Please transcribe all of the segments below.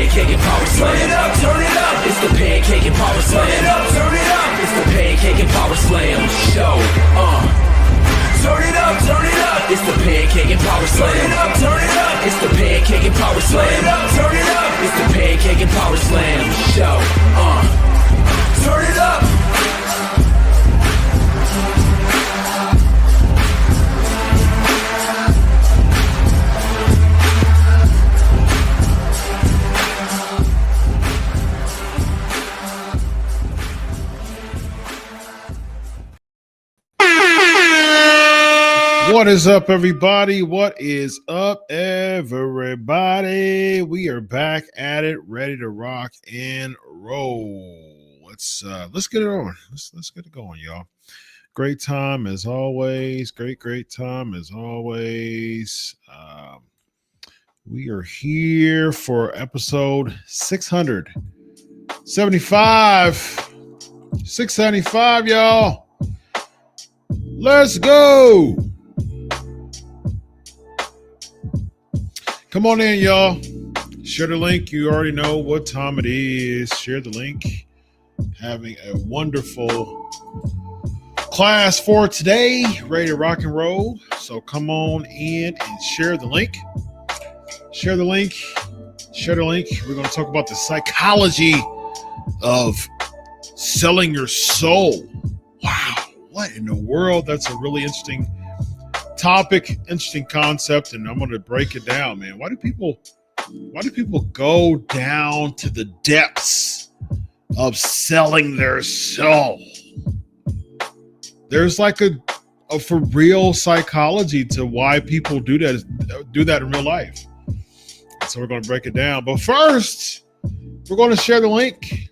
Pancake and Powerslam. Turn it up, turn it up. It's the Pancake and Powerslam. Turn it up, turn it up. It's the Pancake and Powerslam Show. Turn it up, turn it up. It's the Pancake and Powerslam. Turn it up, turn it up. It's the Pancake and Powerslam. Turn it up, turn it up. It's the Pancake and Powerslam Show. Turn it up. What is up, everybody? What is up, everybody? We are back at it, ready to rock and roll. Let's get it on. Let's get it going, y'all. Great time as always. Great time as always. We are here for episode 675. 675, y'all. Let's go. Come on in, y'all. Share the link. You already know what time it is. Share the link. Having a wonderful class for today. Ready to rock and roll. So come on in and share the link. Share the link. Share the link. We're going to talk about the psychology of selling your soul. Wow. What in the world? That's a really interesting topic, interesting concept, and I'm going to break it down, man. Why do people go down to the depths of selling their soul? There's like a for real psychology to why people do that in real life. So we're going to break it down. But first, we're going to share the link.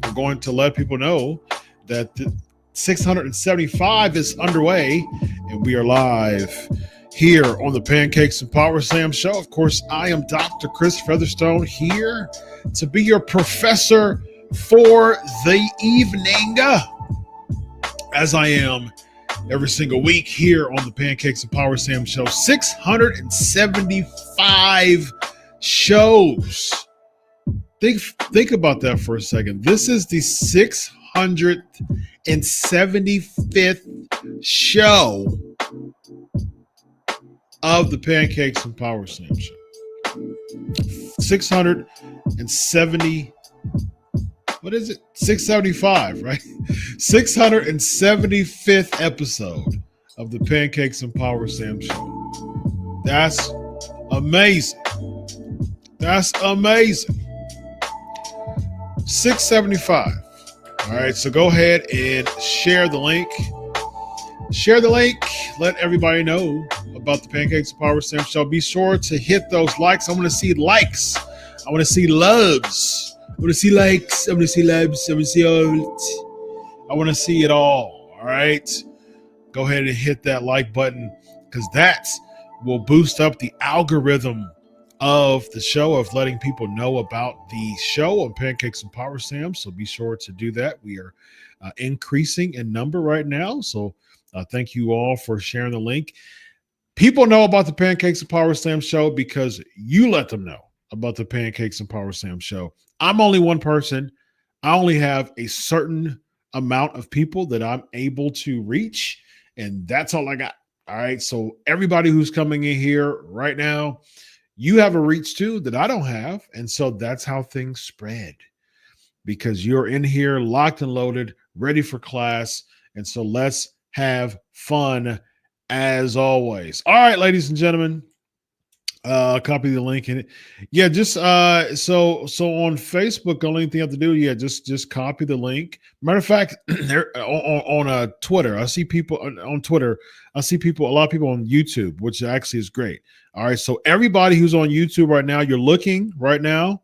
We're going to let people know that the 675 is underway, and we are live here on the Pancakes and Powerslams Show. Of course, I am Dr. Chris Featherstone, here to be your professor for the evening, as I am every single week here on the Pancakes and Powerslams Show. 675 shows. Think about that for a second. This is the 675th show of the Pancakes and Powerslams Show. 670. What is it? 675, right? 675th episode of the Pancakes and Powerslams Show. That's amazing. That's amazing. 675. All right, so go ahead and share the link. Share the link. Let everybody know about the Pancakes and Powerslams Show. Be sure to hit those likes. I want to see likes. I want to see loves. I want to see likes. I want to see loves. I want to see all. I want to see it all. All right. Go ahead and hit that like button, because that will boost up the algorithm of the show, of letting people know about the show on Pancakes and Powerslams. So be sure to do that. We are increasing in number right now. So thank you all for sharing the link. People know about the Pancakes and Powerslams Show because you let them know about the Pancakes and Powerslams Show. I'm only one person. I only have a certain amount of people that I'm able to reach, and that's all I got. All right. So everybody who's coming in here right now, you have a reach too that I don't have. And so that's how things spread, because you're in here locked and loaded, ready for class. And so let's have fun as always. All right, ladies and gentlemen. Copy the link in it. Yeah, just so on Facebook, the only thing you have to do, just copy the link. Matter of fact, there on Twitter, I see people on Twitter. I see a lot of people on YouTube, which actually is great. All right, so everybody who's on YouTube right now, you're looking right now.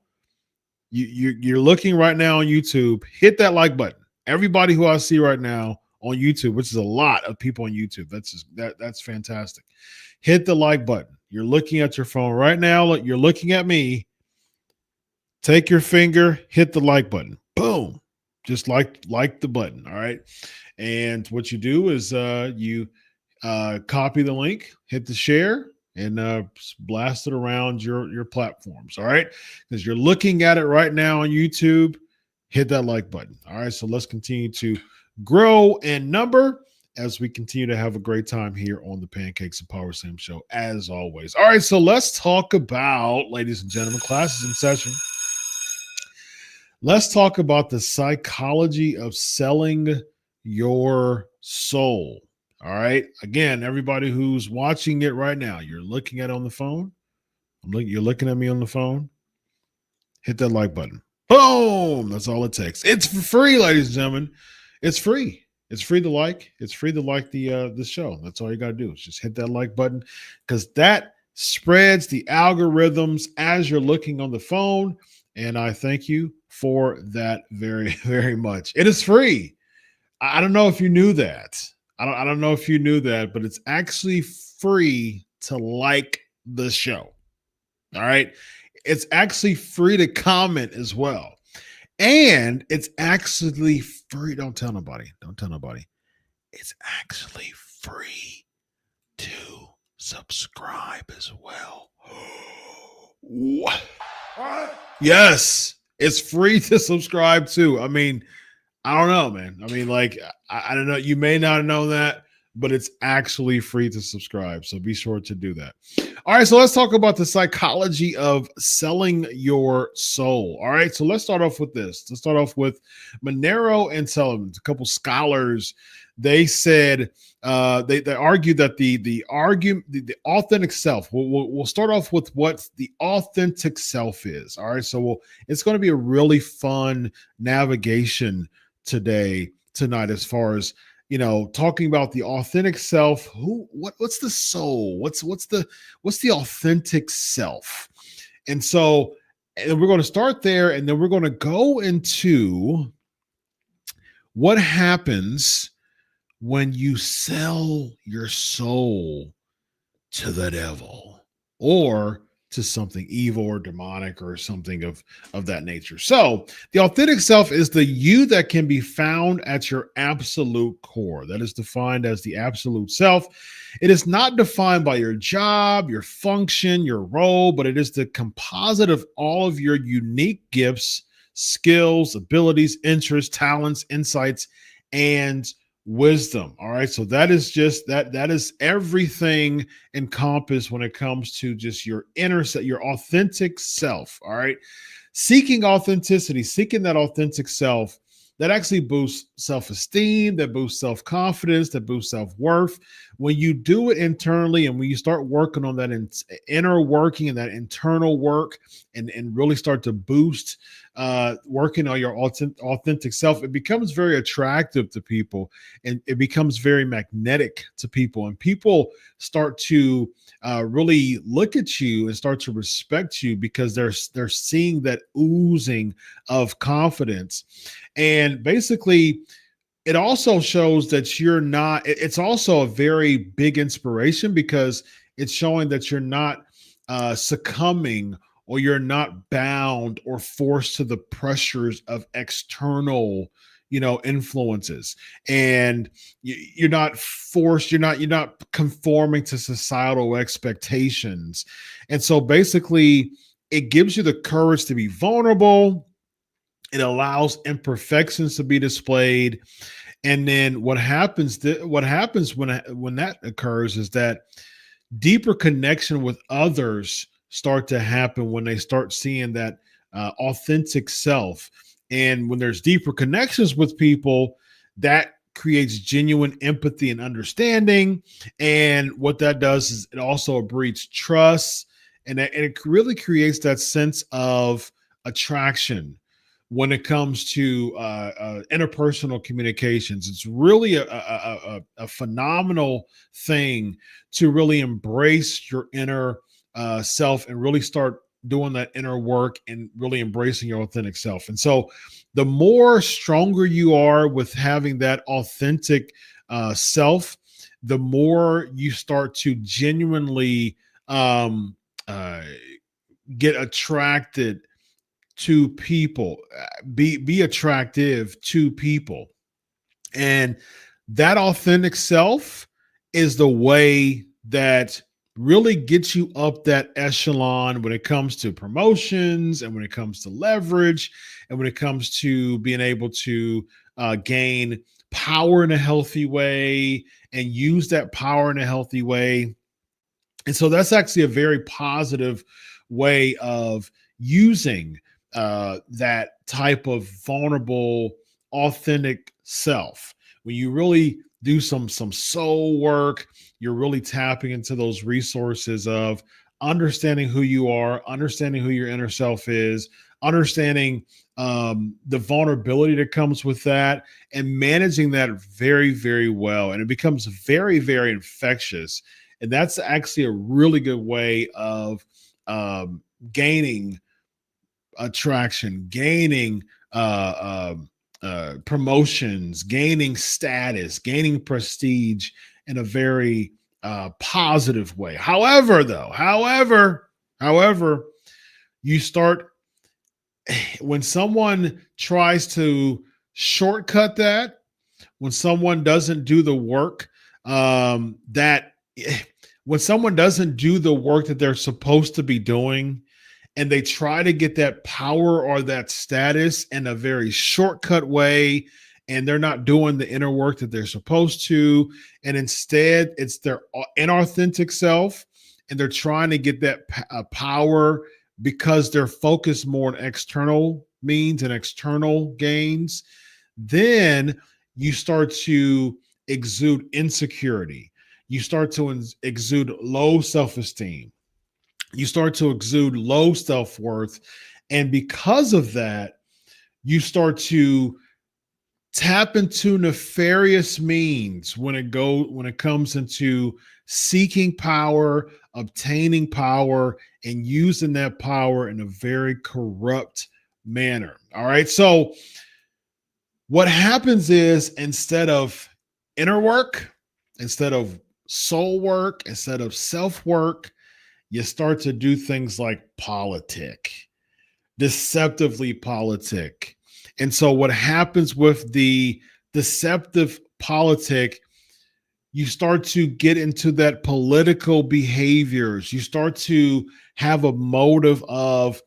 You're looking right now on YouTube. Hit that like button. Everybody who I see right now on YouTube, which is a lot of people on YouTube. That's fantastic. Hit the like button. You're looking at your phone right now. You're looking at me. Take your finger, hit the like button. Boom. Just like the button. All right. And what you do is you copy the link, hit the share, and blast it around your platforms. All right. Because you're looking at it right now on YouTube. Hit that like button. All right. So let's continue to grow in number as we continue to have a great time here on the Pancakes and Powerslams Show, as always. All right, so let's talk about, ladies and gentlemen, classes in session. Let's talk about the psychology of selling your soul. All right. Again, everybody who's watching it right now, you're looking at it on the phone. You're looking at me on the phone. Hit that like button. Boom. That's all it takes. It's for free, ladies and gentlemen. It's free. It's free to like. It's free to like the show. That's all you got to do is just hit that like button, because that spreads the algorithms as you're looking on the phone. And I thank you for that very, very much. It is free. I don't know if you knew that. I don't know if you knew that, but it's actually free to like the show. All right. It's actually free to comment as well. And it's actually free. Don't tell nobody. Don't tell nobody. It's actually free to subscribe as well. What? Yes, it's free to subscribe too. I mean, I don't know, man. I mean, like, I don't know. You may not know that, but it's actually free to subscribe. So be sure to do that. All right, so let's talk about the psychology of selling your soul. All right, so let's start off with this. Let's start off with Monero and Sullivan, a couple scholars. They said they argued that the authentic self. We'll start off with what the authentic self is. All right, so it's going to be a really fun navigation tonight, as far as, you know, talking about the authentic self. What's the soul? What's the authentic self? And so and we're going to start there, and then we're going to go into what happens when you sell your soul to the devil or to something evil or demonic or something of that nature. So the authentic self is the you that can be found at your absolute core. That is defined as the absolute self. It is not defined by your job, your function, your role, but it is the composite of all of your unique gifts, skills, abilities, interests, talents, insights, and wisdom. All right. So that is just that is everything encompassed when it comes to just your inner set, your authentic self. All right. Seeking authenticity, seeking that authentic self, that actually boosts self-esteem, that boosts self-confidence, that boosts self-worth. When you do it internally and when you start working on that inner working and that internal work and really start to boost working on your authentic self, it becomes very attractive to people and it becomes very magnetic to people. And people start to really look at you and start to respect you because they're seeing that oozing of confidence. And basically, it also shows that you're not, it's also a very big inspiration because it's showing that you're not succumbing or you're not bound or forced to the pressures of external, influences. And you're not forced, you're not conforming to societal expectations. And so basically, it gives you the courage to be vulnerable. It allows imperfections to be displayed. And then what happens when that occurs is that deeper connection with others start to happen when they start seeing that authentic self. And when there's deeper connections with people, that creates genuine empathy and understanding. And what that does is it also breeds trust, and it really creates that sense of attraction when it comes to interpersonal communications. It's really a phenomenal thing to really embrace your inner self and really start doing that inner work and really embracing your authentic self. And so the more stronger you are with having that authentic self, the more you start to genuinely get attracted to people, be attractive to people. And that authentic self is the way that really gets you up that echelon when it comes to promotions and when it comes to leverage and when it comes to being able to gain power in a healthy way and use that power in a healthy way. And so that's actually a very positive way of using that type of vulnerable, authentic self. When you really do some soul work, you're really tapping into those resources of understanding who you are, understanding who your inner self is, understanding the vulnerability that comes with that, and managing that very, very well. And it becomes very, very infectious. And that's actually a really good way of gaining attraction, gaining promotions, gaining status, gaining prestige in a very positive way. However, you start, when someone tries to shortcut that, when someone doesn't do the work when someone doesn't do the work that they're supposed to be doing, and they try to get that power or that status in a very shortcut way, and they're not doing the inner work that they're supposed to, and instead it's their inauthentic self, and they're trying to get that power because they're focused more on external means and external gains, then you start to exude insecurity. You start to exude low self-esteem. You start to exude low self-worth. And because of that, you start to tap into nefarious means when it comes into seeking power, obtaining power, and using that power in a very corrupt manner. All right. So what happens is, instead of inner work, instead of soul work, instead of self work, you start to do things like politic, deceptively politic. And so what happens with the deceptive politic, you start to get into that political behaviors. You start to have a motive of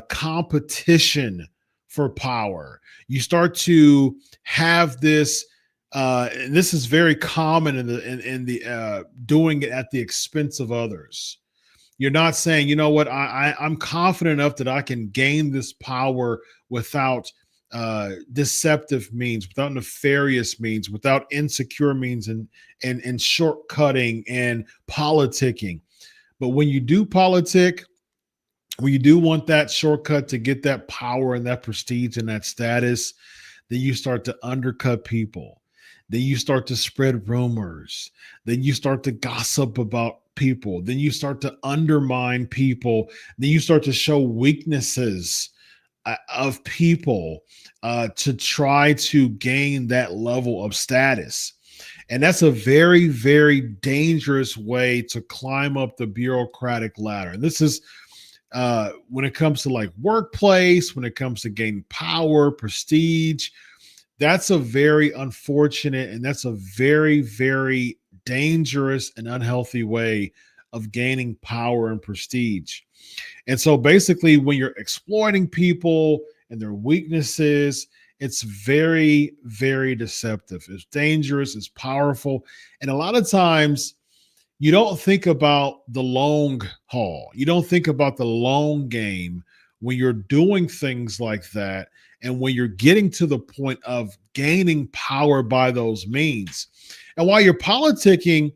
competition for power. You start to have this, and this is very common in the doing it at the expense of others. You're not saying, you know what, I'm confident enough that I can gain this power without deceptive means, without nefarious means, without insecure means, and shortcutting and politicking. But when you do politic, when you do want that shortcut to get that power and that prestige and that status, then you start to undercut people. Then you start to spread rumors. Then you start to gossip about people. Then you start to undermine people. Then you start to show weaknesses of people to try to gain that level of status. And that's a very, very dangerous way to climb up the bureaucratic ladder. And this is when it comes to like workplace, when it comes to gaining power, prestige. That's a very unfortunate, and that's a very, very dangerous and unhealthy way of gaining power and prestige. And so basically, when you're exploiting people and their weaknesses, it's very, very deceptive. It's dangerous, it's powerful. And a lot of times you don't think about the long haul. You don't think about the long game when you're doing things like that. And when you're getting to the point of gaining power by those means. And while you're politicking,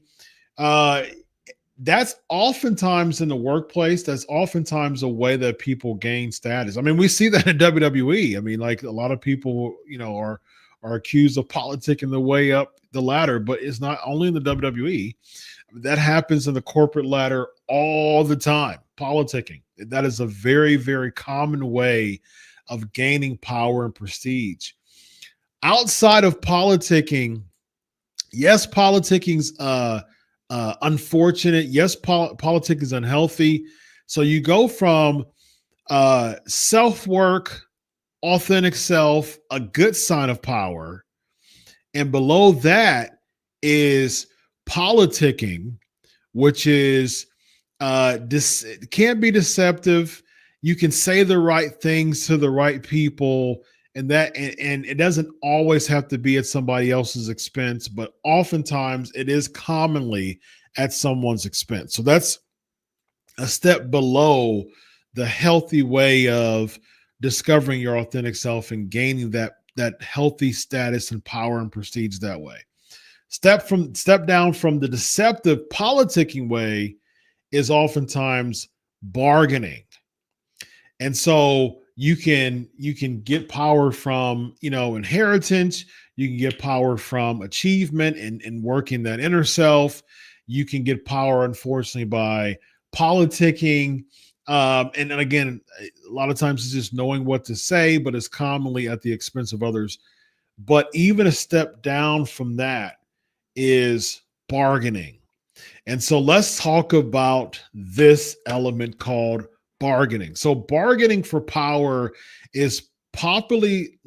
that's oftentimes in the workplace. That's oftentimes a way that people gain status. I mean, we see that in WWE. I mean, like a lot of people, are accused of politicking the way up the ladder, but it's not only in the WWE. That happens in the corporate ladder all the time, politicking. That is a very, very common way of gaining power and prestige. Outside of politicking, yes, politicking's unfortunate. Yes, politics is unhealthy. So you go from self-work, authentic self, a good sign of power, and below that is politicking, which is can be deceptive. You can say the right things to the right people, and it doesn't always have to be at somebody else's expense, but oftentimes it is commonly at someone's expense. So that's a step below the healthy way of discovering your authentic self and gaining that healthy status and power and prestige that way. Step down from the deceptive politicking way is oftentimes bargaining. And so you can get power from, inheritance. You can get power from achievement and working that inner self. You can get power, unfortunately, by politicking. And again, a lot of times it's just knowing what to say, but it's commonly at the expense of others. But even a step down from that is bargaining. And so let's talk about this element called bargaining. So bargaining for power is popularly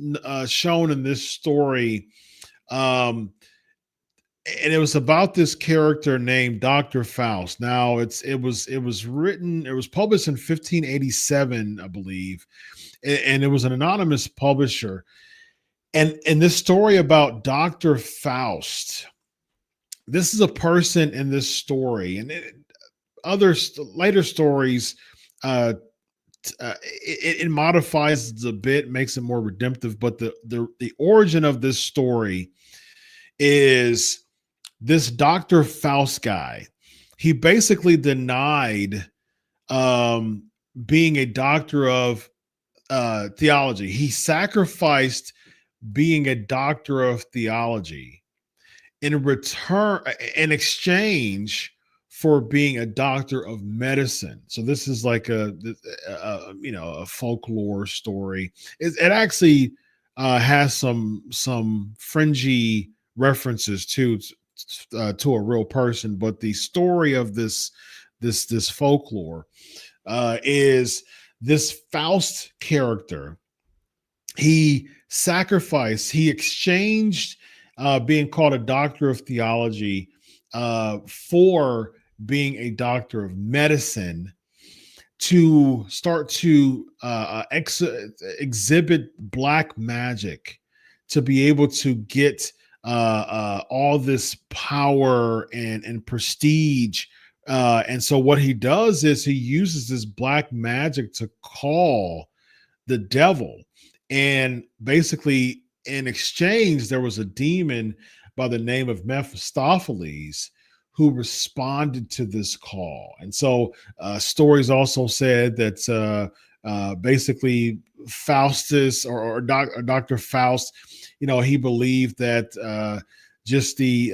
shown in this story. And it was about this character named Dr. Faust. Now it was published in 1587, I believe. And it was an anonymous publisher. And this story about Dr. Faust, this is a person in this story, and other later stories, it modifies it a bit, makes it more redemptive. But the origin of this story is this Dr. Faust guy. He basically denied being a doctor of theology. He sacrificed being a doctor of theology in exchange for being a doctor of medicine. So this is like a folklore story. It actually has some fringy references to a real person, but the story of this folklore is this Faust character. He exchanged being called a doctor of theology for being a doctor of medicine to start to exhibit black magic, to be able to get all this power and prestige. And so what he does is he uses this black magic to call the devil. And basically, in exchange, there was a demon by the name of Mephistopheles who responded to this call. And so stories also said that basically Faustus or Dr. Faust, he believed that just the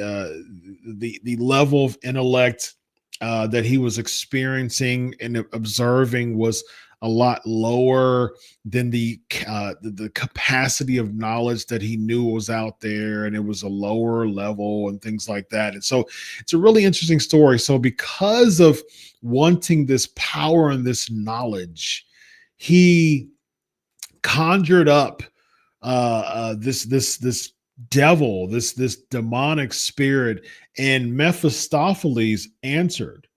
level of intellect that he was experiencing and observing was a lot lower than the capacity of knowledge that he knew was out there, and it was a lower level and things like that. And so it's a really interesting story. So because of wanting this power and this knowledge, he conjured up this devil, this demonic spirit, and Mephistopheles answered.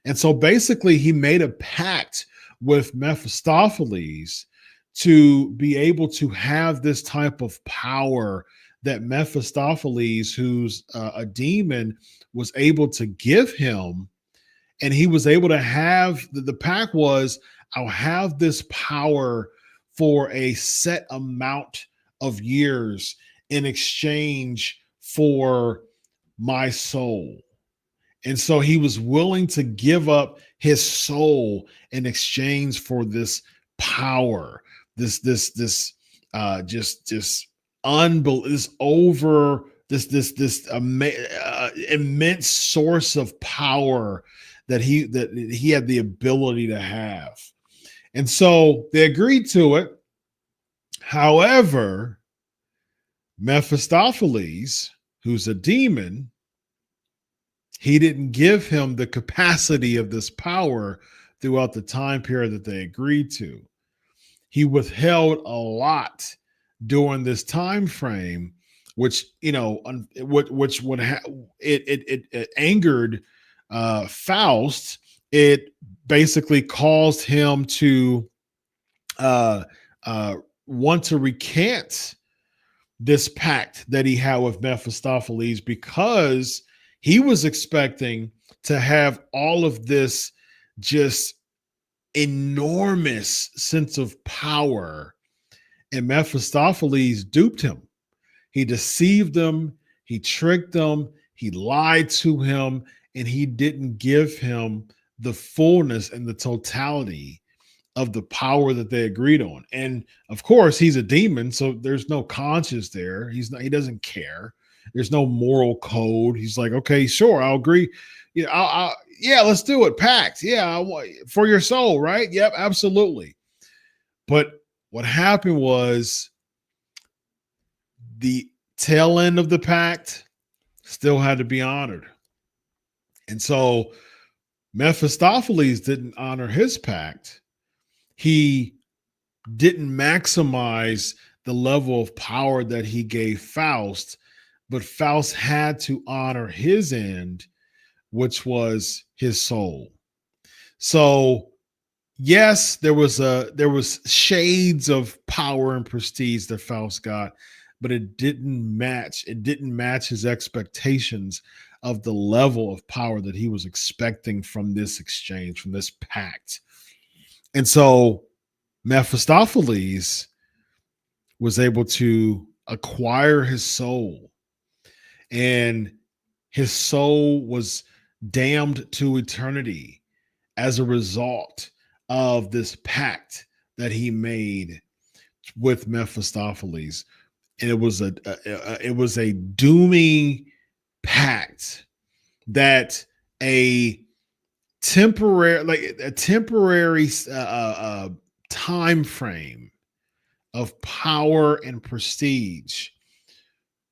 And so basically he made a pact with Mephistopheles to be able to have this type of power that Mephistopheles, who's a demon, was able to give him. And he was able to have, the pact was, I'll have this power for a set amount of years in exchange for my soul. And so he was willing to give up his soul in exchange for this power, this immense source of power that he had the ability to have. And so they agreed to it. However, Mephistopheles, who's a demon, he didn't give him the capacity of this power throughout the time period that they agreed to. He withheld a lot during this time frame, which angered Faust. It basically caused him to want to recant this pact that he had with Mephistopheles, because he was expecting to have all of this just enormous sense of power, and Mephistopheles duped him. He deceived him, he tricked him, he lied to him, and he didn't give him the fullness and the totality of the power that they agreed on. And of course, he's a demon, so there's no conscience there. He doesn't care. There's no moral code. He's like, okay, sure, I'll agree. Yeah, let's do it. Pact. Yeah, for your soul, right? Yep, absolutely. But what happened was the tail end of the pact still had to be honored. And so Mephistopheles didn't honor his pact. He didn't maximize the level of power that he gave Faust, but Faust had to honor his end, which was his soul. So yes, there was shades of power and prestige that Faust got, but it didn't match his expectations of the level of power that he was expecting from this exchange, from this pact. And so Mephistopheles was able to acquire his soul, and his soul was damned to eternity as a result of this pact that he made with Mephistopheles. and it was a dooming pact that a temporary time frame of power and prestige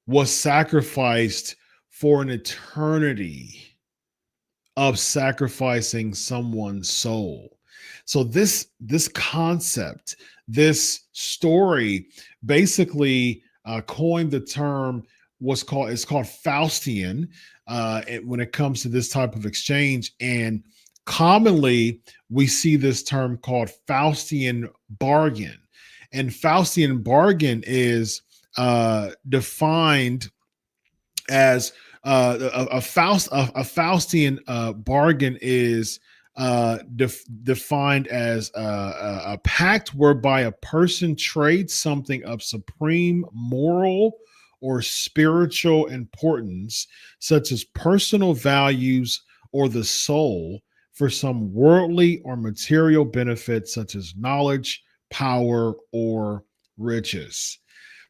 was sacrificed for an eternity of sacrificing someone's soul. So this concept, this story, basically coined the term. It's called Faustian when it comes to this type of exchange, and commonly we see this term called Faustian bargain. And Faustian bargain is defined as a Faustian bargain is defined as a pact whereby a person trades something of supreme moral or spiritual importance, such as personal values or the soul, for some worldly or material benefits, such as knowledge, power, or riches.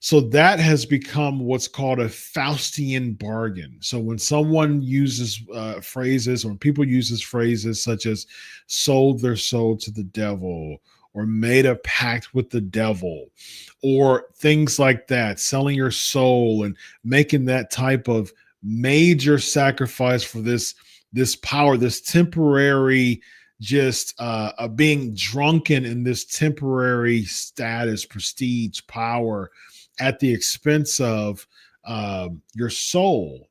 So that has become what's called a Faustian bargain. So when someone uses phrases, or when people use phrases such as sold their soul to the devil, or made a pact with the devil, or things like that, selling your soul and making that type of major sacrifice for this power, this temporary, just being drunken in this temporary status, prestige, power, at the expense of your soul,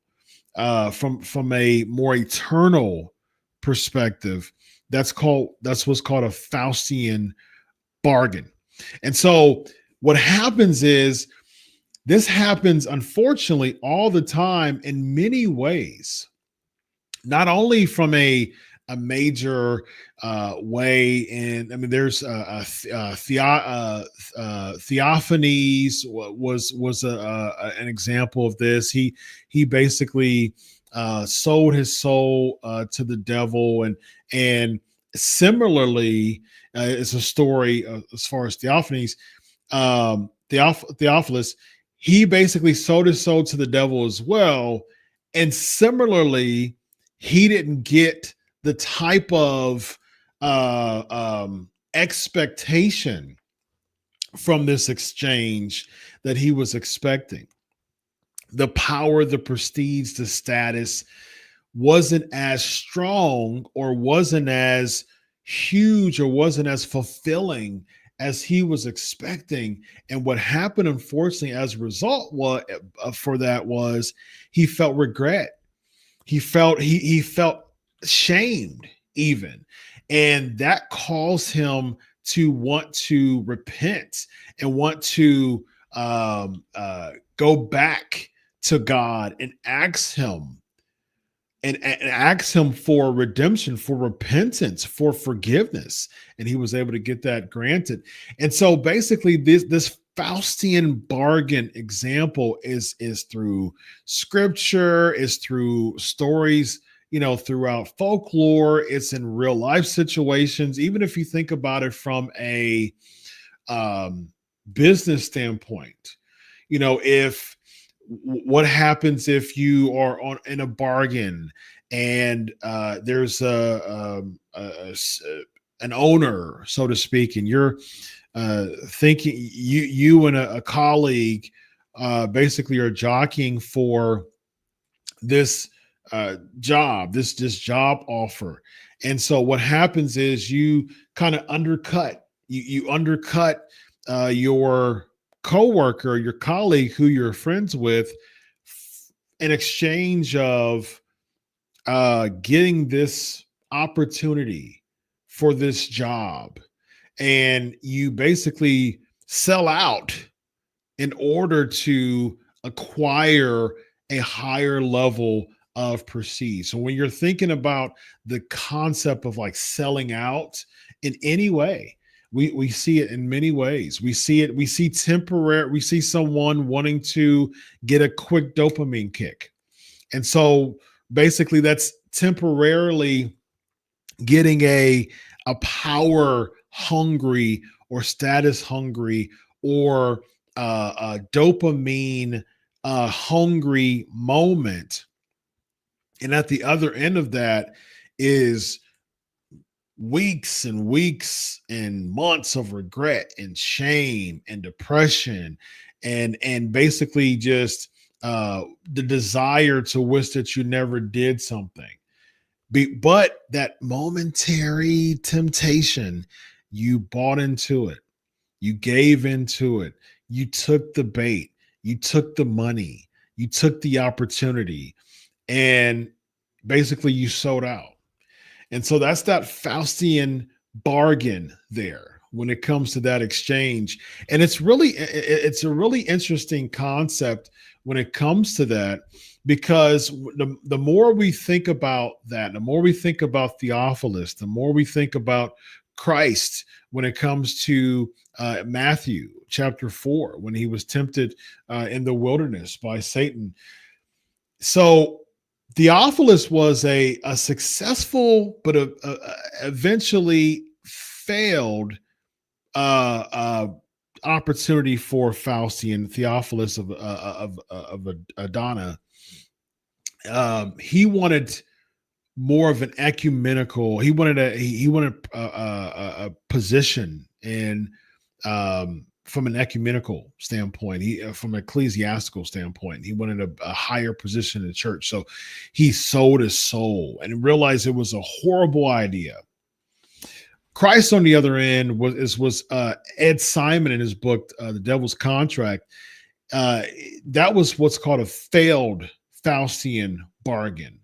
from a more eternal perspective. That's what's called a Faustian bargain. And so what happens is, this happens unfortunately all the time in many ways, not only from a major way. And I mean, there's Theophanes was an example of this. He basically sold his soul to the devil, and similarly, it's a story as far as Theophanes, Theophilus. He basically sold his soul to the devil as well, and similarly, he didn't get the type of expectation from this exchange that he was expecting. The power, the prestige, the status wasn't as strong, or wasn't as huge, or wasn't as fulfilling as he was expecting. And what happened, unfortunately, as a result was he felt regret. He felt shamed even, and that caused him to want to repent and want to go back to God and ask him for redemption, for repentance, for forgiveness, and he was able to get that granted. And so basically this Faustian bargain example is through scripture, is through stories, throughout folklore. It's in real life situations. Even if you think about it from a business standpoint, what happens if you are in a bargain, and there's an owner, so to speak, and you're thinking you and a colleague basically are jockeying for this job, this job offer. And so what happens is you kind of undercut your coworker, your colleague who you're friends with, in exchange of getting this opportunity for this job. And you basically sell out in order to acquire a higher level of prestige. So when you're thinking about the concept of like selling out in any way, we see it in many ways. We see someone wanting to get a quick dopamine kick. And so basically that's temporarily getting a power hungry or status hungry or dopamine hungry moment. And at the other end of that is weeks and weeks and months of regret and shame and depression and basically just the desire to wish that you never did something. But that momentary temptation, you bought into it. You gave into it. You took the bait. You took the money. You took the opportunity. And basically you sold out. And so that's that Faustian bargain there when it comes to that exchange. And it's a really interesting concept when it comes to that, because the more we think about that, the more we think about Theophilus, the more we think about Christ when it comes to Matthew chapter 4, when he was tempted in the wilderness by Satan. So Theophilus was a successful but eventually failed opportunity for Faustian, Theophilus of Adana. He wanted more of an ecumenical. He wanted a position in from an ecumenical standpoint, from an ecclesiastical standpoint, he wanted a higher position in the church. So he sold his soul and realized it was a horrible idea. Christ, on the other end, was Ed Simon in his book, The Devil's Contract. That was what's called a failed Faustian bargain.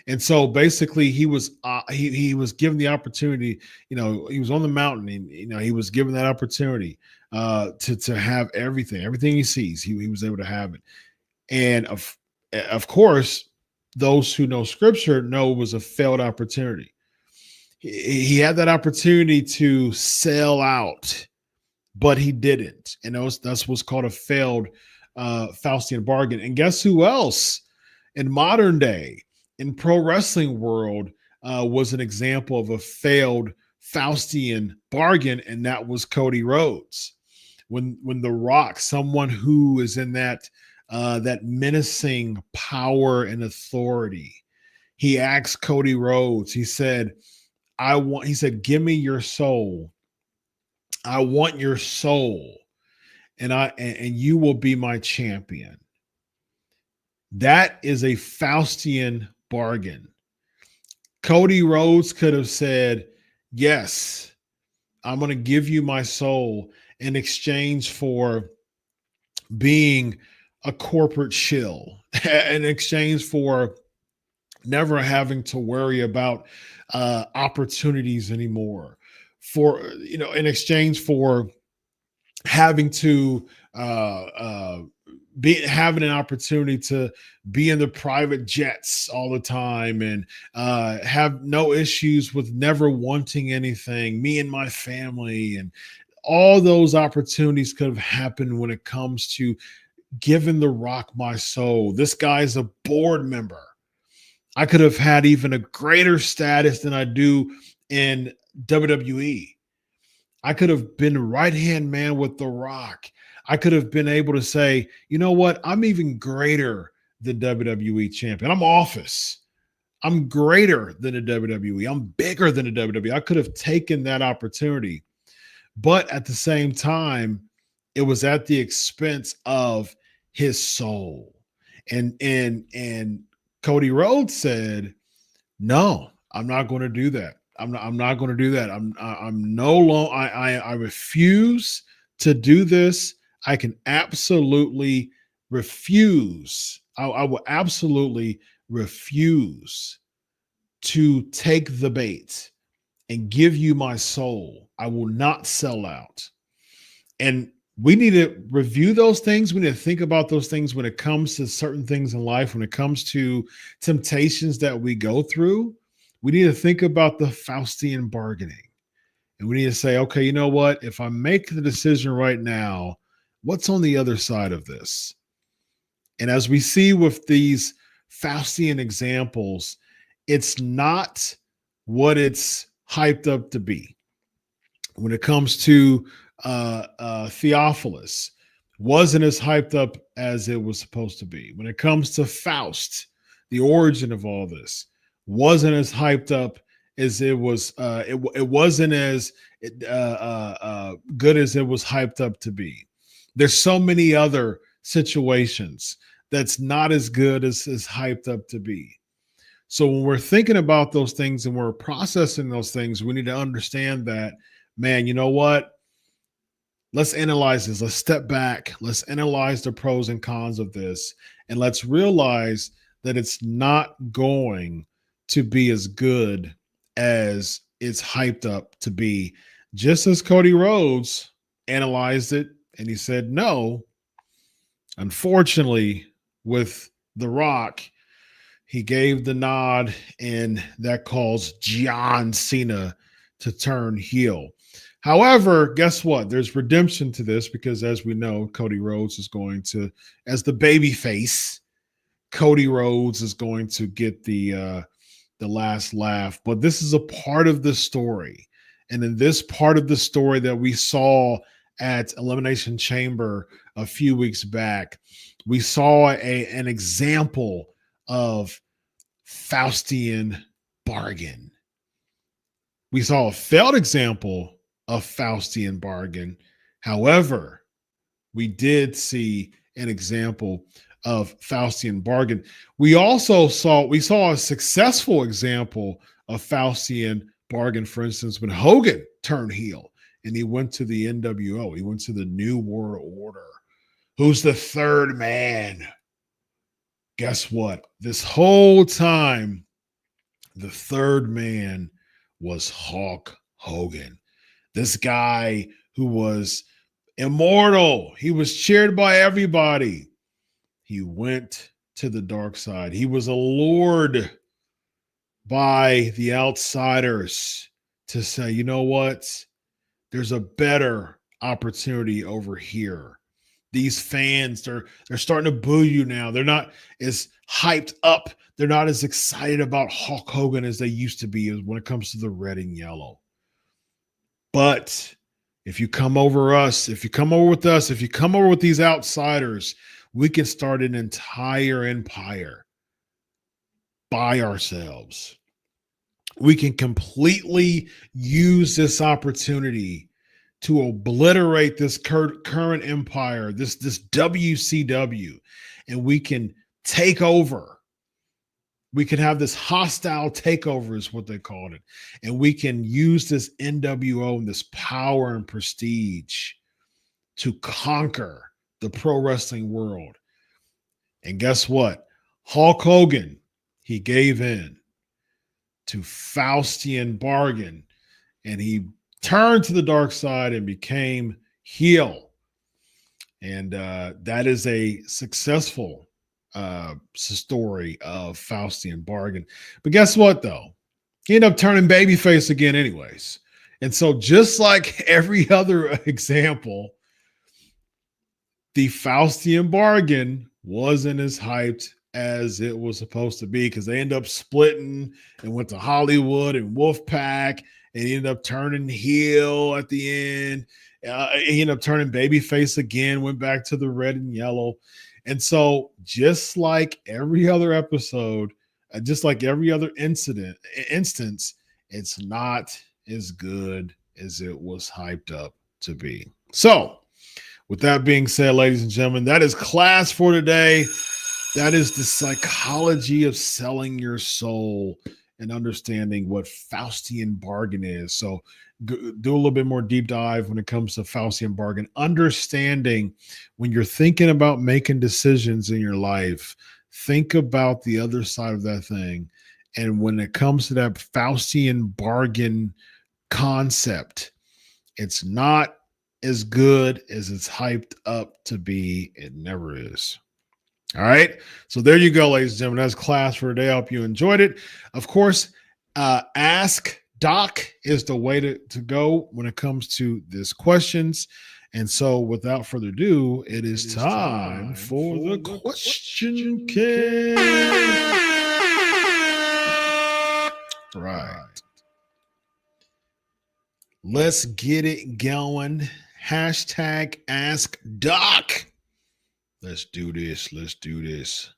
And so basically he was given the opportunity, he was on the mountain and, he was given that opportunity to have everything he sees. He was able to have it. And of course, those who know scripture know it was a failed opportunity. He had that opportunity to sell out, but he didn't. And that's what's called a failed Faustian bargain. And guess who else in modern day, in pro wrestling world, was an example of a failed Faustian bargain, and that was Cody Rhodes. When The Rock, someone who is in that menacing power and authority, he asked Cody Rhodes, he said, give me your soul. I want your soul, and you will be my champion. That is a Faustian bargain. Cody Rhodes could have said, yes, I'm going to give you my soul in exchange for being a corporate shill, in exchange for never having to worry about opportunities anymore, for, in exchange for having to having an opportunity to be in the private jets all the time and have no issues with never wanting anything, me and my family, and all those opportunities could have happened when it comes to giving The Rock my soul. This guy's a board member. I could have had even a greater status than I do in WWE. I could have been right-hand man with The Rock. I could have been able to say, you know what? I'm even greater than WWE champion. I'm Office. I'm greater than the WWE. I'm bigger than the WWE. I could have taken that opportunity. But at the same time, it was at the expense of his soul. And Cody Rhodes said, no, I'm not going to do that. I'm not going to do that. I'm no longer, I refuse to do this. I can absolutely refuse. I will absolutely refuse to take the bait and give you my soul. I will not sell out. And we need to review those things. We need to think about those things when it comes to certain things in life, when it comes to temptations that we go through. We need to think about the Faustian bargaining. And we need to say, okay, you know what? If I make the decision right now, what's on the other side of this? And as we see with these Faustian examples, it's not what it's hyped up to be. When it comes to Theophilus, wasn't as hyped up as it was supposed to be. When it comes to Faust, the origin of all this wasn't as hyped up as it was. It wasn't as good as it was hyped up to be. There's so many other situations that's not as good as hyped up to be. So when we're thinking about those things and we're processing those things, we need to understand that, man, you know what? Let's analyze this. Let's step back. Let's analyze the pros and cons of this. And let's realize that it's not going to be as good as it's hyped up to be. Just as Cody Rhodes analyzed it and he said, no, unfortunately, with The Rock, he gave the nod, and that caused John Cena to turn heel. However, guess what? There's redemption to this because, as we know, Cody Rhodes is going to, as the baby face, Cody Rhodes is going to get the last laugh. But this is a part of the story. And in this part of the story that we saw at Elimination Chamber a few weeks back, we saw an example of Faustian bargain. We saw a failed example of Faustian bargain. However, we did see an example of Faustian bargain. We saw a successful example of Faustian bargain, for instance, when Hogan turned heel and he went to the NWO. He went to the New World Order. Who's the third man? Guess what? This whole time, the third man was Hulk Hogan. This guy who was immortal. He was cheered by everybody. He went to the dark side. He was allured by the outsiders to say, you know what? There's a better opportunity over here. These fans, they're starting to boo you now. They're not as hyped up. They're not as excited about Hulk Hogan as they used to be when it comes to the red and yellow. But if you come over us, if you come over with us, if you come over with these outsiders, we can start an entire empire by ourselves. We can completely use this opportunity to obliterate this current empire, this WCW, and we can take over. We can have this hostile takeover is what they called it. And we can use this NWO and this power and prestige to conquer the pro wrestling world. And guess what? Hulk Hogan, he gave in to Faustian bargain, and he turned to the dark side and became heel. And that is a successful story of Faustian bargain. But guess what, though? He ended up turning babyface again anyways. And so just like every other example, the Faustian bargain wasn't as hyped as it was supposed to be because they ended up splitting and went to Hollywood and Wolfpack, and he ended up turning heel at the end. He ended up turning babyface again, went back to the red and yellow. And so just like every other episode, just like every other instance, it's not as good as it was hyped up to be. So with that being said, ladies and gentlemen, that is class for today. That is the psychology of selling your soul and understanding what Faustian bargain is. So do a little bit more deep dive when it comes to Faustian bargain, understanding when you're thinking about making decisions in your life, think about the other side of that thing. And when it comes to that Faustian bargain concept, it's not as good as it's hyped up to be. It never is. All right. So there you go, ladies and gentlemen. That's class for today. I hope you enjoyed it. Of course, Ask Doc is the way to go when it comes to these questions. And so without further ado, it is time for the question cast. Right. Let's get it going. Hashtag Ask Doc. Let's do this. Let's do this.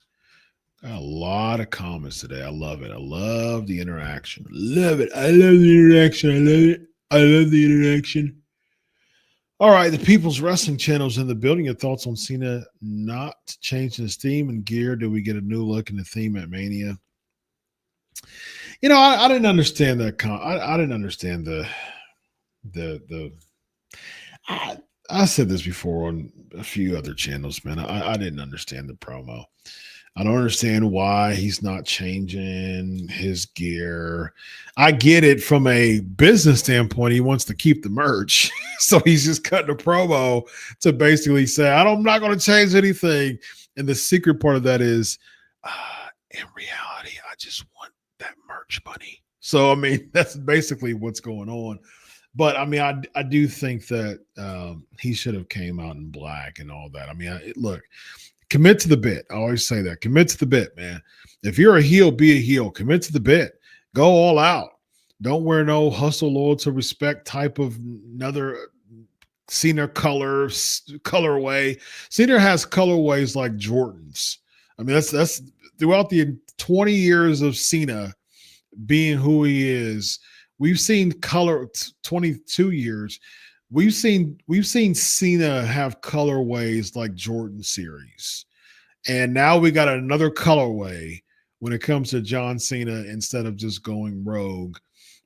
Got a lot of comments today. I love it. I love the interaction. Love it. I love the interaction. I love it. I love the interaction. All right, the People's Wrestling Channel's in the building. Your thoughts on Cena not changing his theme and gear? Do we get a new look in the theme at Mania? You know, I didn't understand that. I didn't understand I said this before on a few other channels, man. I didn't understand the promo. I don't understand why he's not changing his gear. I get it from a business standpoint. He wants to keep the merch. So he's just cutting a promo to basically say, I'm not going to change anything. And the secret part of that is, in reality, I just want that merch money. So, I mean, that's basically what's going on. But, I mean, I do think that he should have came out in black and all that. I mean, look. Commit to the bit. I always say that. Commit to the bit, man. If you're a heel, be a heel. Commit to the bit. Go all out. Don't wear no hustle, loyalty, respect type of another Cena colorway. Cena has colorways like Jordans. I mean, that's throughout the 20 years of Cena being who he is. We've seen 22 years. We've seen Cena have colorways like Jordan series. And now we got another colorway when it comes to John Cena instead of just going rogue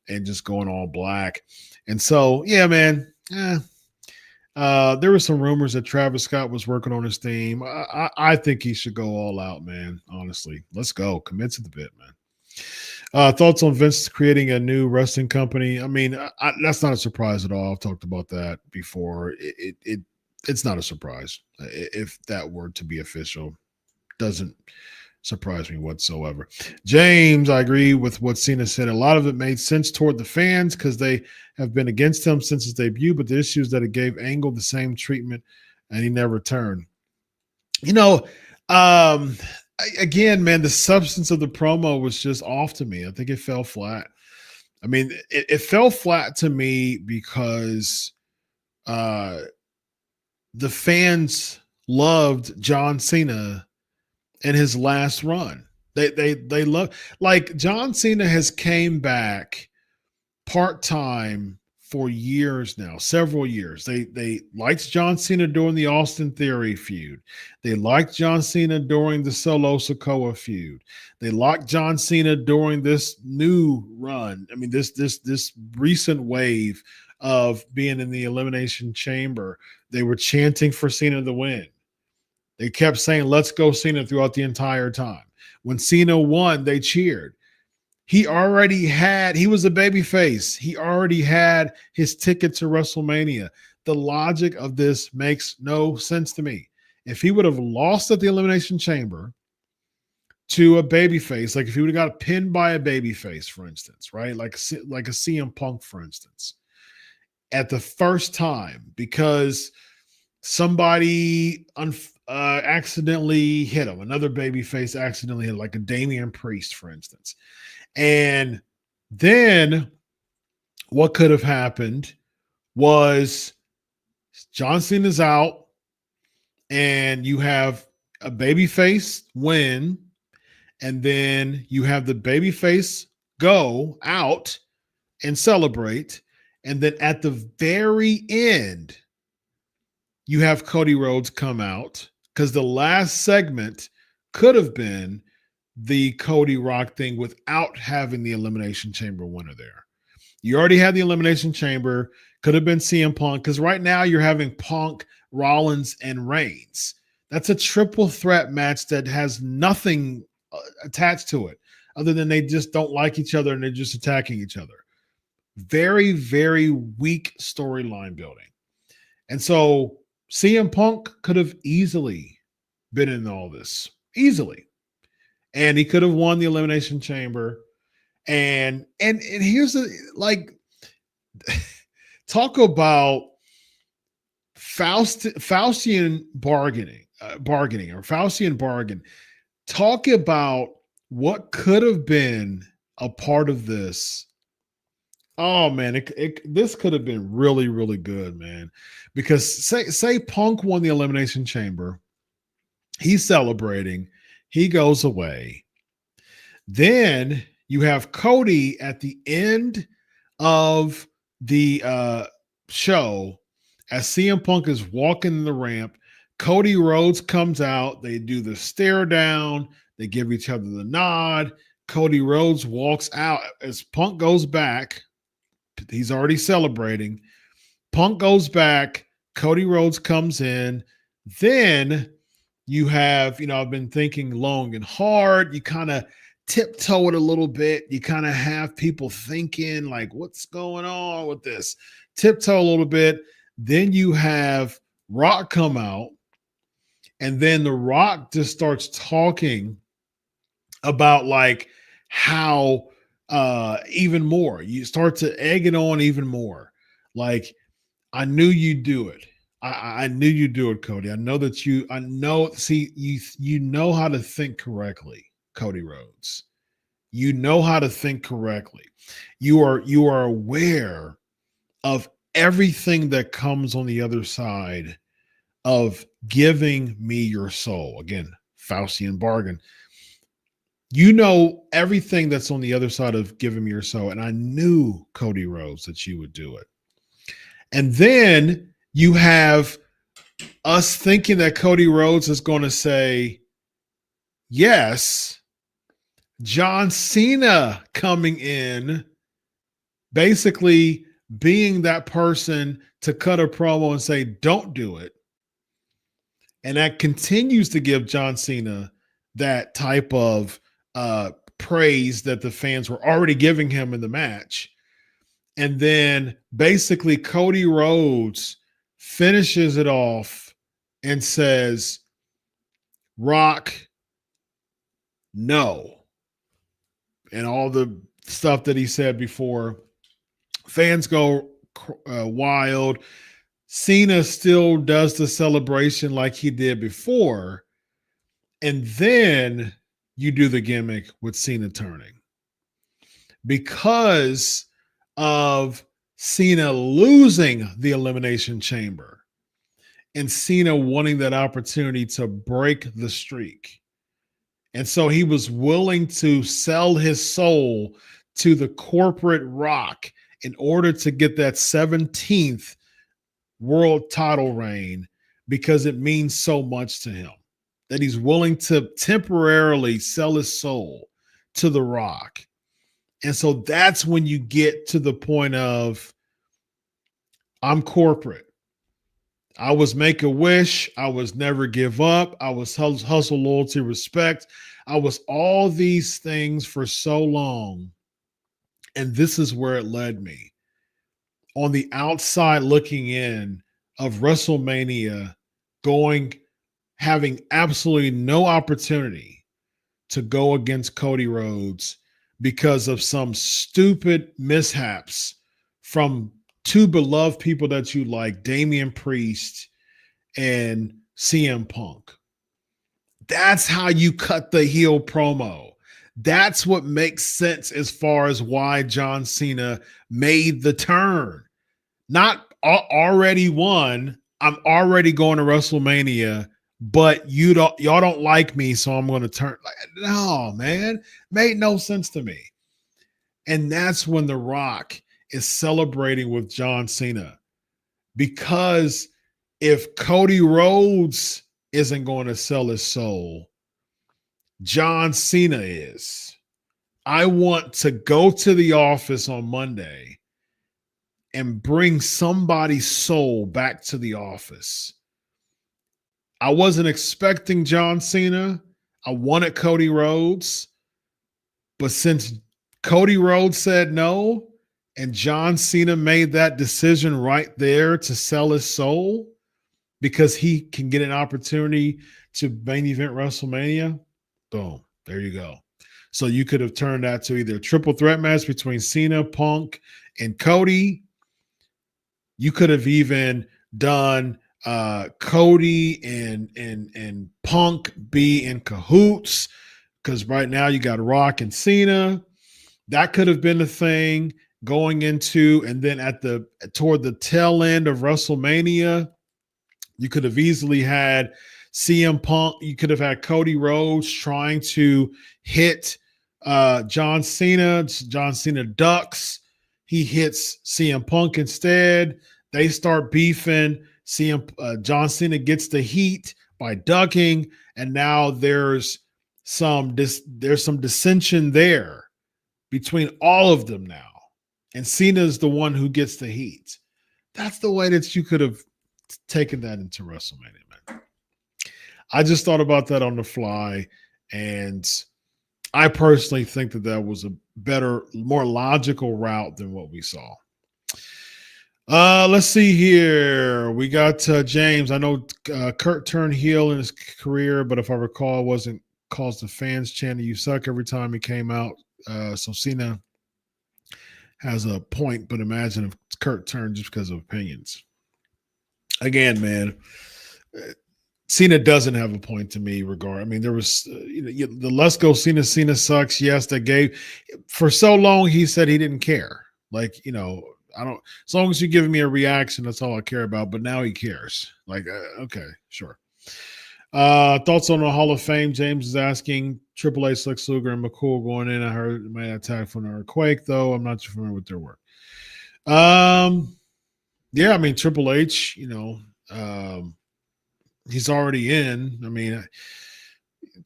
and just going all black. And so, yeah, man. There were some rumors that Travis Scott was working on his theme. I think he should go all out, man. Honestly, let's go. Commit to the bit, man. Thoughts on Vince creating a new wrestling company? I mean, that's not a surprise at all. I've talked about that before. It's not a surprise if that were to be official. Doesn't surprise me whatsoever. James, I agree with what Cena said. A lot of it made sense toward the fans because they have been against him since his debut, but the issue is that it gave Angle the same treatment and he never turned. You know, again, man, the substance of the promo was just off to me. I think it fell flat. I mean, it fell flat to me because the fans loved John Cena in his last run. They love, like, John Cena has came back part-time for years now, several years. They liked John Cena during the Austin Theory feud. They liked John Cena during the Solo Sikoa feud. They liked John Cena during this new run. I mean, this recent wave of being in the Elimination Chamber. They were chanting for Cena to win. They kept saying, "Let's go Cena," throughout the entire time. When Cena won, they cheered. He was a babyface. He already had his ticket to WrestleMania. The logic of this makes no sense to me. If he would have lost at the Elimination Chamber to a babyface, like if he would have got pinned by a babyface, for instance, right? Like a CM Punk, for instance, at the first time, because somebody accidentally hit him, another babyface accidentally hit him, like a Damian Priest, for instance. And then what could have happened was John Cena's out and you have a babyface win, and then you have the babyface go out and celebrate. And then at the very end, you have Cody Rhodes come out, because the last segment could have been the Cody Rock thing without having the Elimination Chamber winner there. You already had the Elimination Chamber. Could have been CM Punk, because right now you're having Punk, Rollins, and Reigns. That's a triple threat match that has nothing attached to it other than they just don't like each other and they're just attacking each other. Very, very weak storyline building. And so CM Punk could have easily been in all this. Easily. And he could have won the Elimination Chamber. And here's talk about Faustian bargaining or Faustian bargain. Talk about what could have been a part of this. Oh man, this could have been really, really good, man. Because say Punk won the Elimination Chamber, He's celebrating. He goes away. Then you have Cody at the end of the show as CM Punk is walking the ramp. Cody Rhodes comes out. They do the stare down. They give each other the nod. Cody Rhodes walks out as Punk goes back. He's already celebrating. Punk goes back. Cody Rhodes comes in. Then you have, I've been thinking long and hard. You kind of tiptoe it a little bit. You kind of have people thinking like, what's going on with this? Tiptoe a little bit. Then you have Rock come out. And then The Rock just starts talking about like how even more. You start to egg it on even more. Like, I knew you'd do it. I knew you'd do it, Cody. I know you know how to think correctly, Cody Rhodes. You know how to think correctly. You are aware of everything that comes on the other side of giving me your soul. Again, Faustian bargain. You know everything that's on the other side of giving me your soul. And I knew, Cody Rhodes, that you would do it. And then you have us thinking that Cody Rhodes is going to say, yes, John Cena coming in, basically being that person to cut a promo and say, don't do it. And that continues to give John Cena that type of praise that the fans were already giving him in the match. And then basically Cody Rhodes finishes it off and says, Rock, no. And all the stuff that he said before. Fans go wild. Cena still does the celebration like he did before. And then you do the gimmick with Cena turning. Because of Cena losing the Elimination Chamber and Cena wanting that opportunity to break the streak. And so he was willing to sell his soul to the corporate Rock in order to get that 17th world title reign, because it means so much to him that he's willing to temporarily sell his soul to the Rock. And so that's when you get to the point of, I'm corporate. I was Make-A-Wish. I was Never Give Up. I was Hustle, Loyalty, Respect. I was all these things for so long. And this is where it led me. On the outside looking in of WrestleMania, having absolutely no opportunity to go against Cody Rhodes because of some stupid mishaps from two beloved people that you like, Damian Priest and CM Punk. That's how you cut the heel promo. That's what makes sense as far as why John Cena made the turn. Not already won. I'm already going to WrestleMania, but y'all don't like me, so I'm going to turn. Like, no, man, made no sense to me. And that's when The Rock is celebrating with John Cena, because if Cody Rhodes isn't going to sell his soul, John Cena is. I want to go to the office on Monday and bring somebody's soul back to the office. I wasn't expecting John Cena. I wanted Cody Rhodes. But since Cody Rhodes said no, and John Cena made that decision right there to sell his soul because he can get an opportunity to main event WrestleMania, boom, there you go. So you could have turned that to either a triple threat match between Cena, Punk, and Cody. You could have even done Cody and Punk be in cahoots, because right now you got Rock and Cena. That could have been the thing going into, and then toward the tail end of WrestleMania, you could have easily had CM Punk. You could have had Cody Rhodes trying to hit John Cena. John Cena ducks. He hits CM Punk instead. They start beefing. John Cena gets the heat by ducking, and now there's some dissension there between all of them now. And Cena's the one who gets the heat. That's the way that you could have taken that into WrestleMania, man. I just thought about that on the fly, and I personally think that was a better, more logical route than what we saw. Let's see here. We got James. I know Kurt turned heel in his career, but if I recall, it wasn't cause the fans chanting "You suck" every time he came out. So Cena has a point, but imagine if Kurt turned just because of opinions. Again, man, Cena doesn't have a point to me regard. I mean, there was the "Let's Go Cena, Cena sucks." Yes, that gave for so long. He said he didn't care. Like, I don't. As long as you're giving me a reaction, that's all I care about. But now he cares. Like, okay, sure. Thoughts on the Hall of Fame? James is asking. Triple H, Lex Luger, and McCool going in. I heard it might attack from the earthquake, though. I'm not too familiar with their work. Yeah, I mean, Triple H, he's already in. I mean,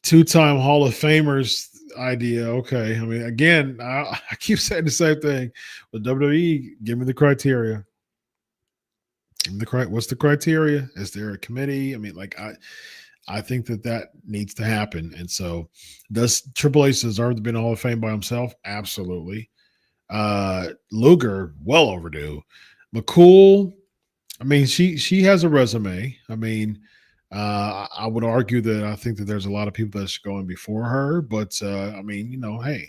two-time Hall of Famers idea. Okay. I mean, again, I keep saying the same thing. But WWE, give me the criteria. What's the criteria? Is there a committee? I mean, like, I think that needs to happen. And so does Triple H deserve to be in the Hall of Fame by himself? Absolutely. Luger, well overdue. McCool, I mean, she has a resume. I mean, I would argue that I think that there's a lot of people that should go in before her, but I mean, hey,